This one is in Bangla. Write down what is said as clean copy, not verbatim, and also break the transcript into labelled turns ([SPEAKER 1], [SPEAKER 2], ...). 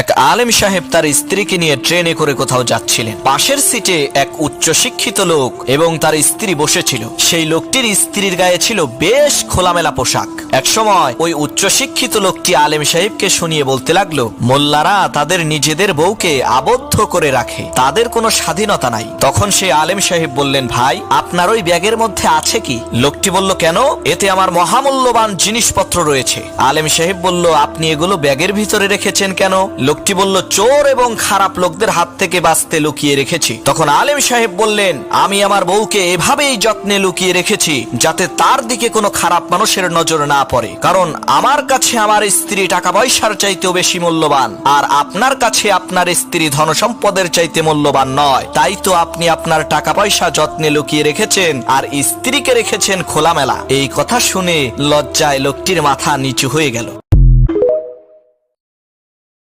[SPEAKER 1] এক আলেম সাহেব তার স্ত্রীকে নিয়ে ট্রেনে করে কোথাও যাচ্ছিলেন। পাশের সিটে এক উচ্চ শিক্ষিত লোক এবং তার স্ত্রী বসেছিল। সেই লোকটির স্ত্রীর গায়ে ছিল বেশ খোলামেলা পোশাক। একসময় ওই উচ্চ শিক্ষিত লোকটি আলেম সাহেবকে শুনিয়ে বলতে লাগলো, মোল্লারা তাদের নিজেদের বউকে আবদ্ধ করে রাখে, তাদের কোনো স্বাধীনতা নাই। তখন সেই আলেম সাহেব বললেন, ভাই আপনার ওই ব্যাগের মধ্যে আছে কি? লোকটি বলল, কেন? এতে আমার মহামূল্যবান জিনিসপত্র রয়েছে। আলেম সাহেব বলল, আপনি এগুলো ব্যাগের ভিতরে রেখেছেন কেন? লোকটি বলল, চোর এবং খারাপ লোকদের হাত থেকে বাঁচতে লুকিয়ে রেখেছি। তখন আলেম সাহেব বললেন, আমি আমার বউকে এভাবেই যত্নে লুকিয়ে রেখেছি যাতে তার দিকে কোনো খারাপ মানুষের নজর না পড়ে, কারণ আমার কাছে আমার স্ত্রী টাকা পয়সার চাইতেও বেশি মূল্যবান, আর আপনার কাছে আপনার স্ত্রী ধনসম্পদের চাইতে মূল্যবান নয়। তাই তো আপনি আপনার টাকা পয়সা যত্নে লুকিয়ে রেখেছেন আর স্ত্রীকে রেখেছেন খোলামেলা। এই কথা শুনে লজ্জায় লোকটির মাথা নিচু হয়ে গেল।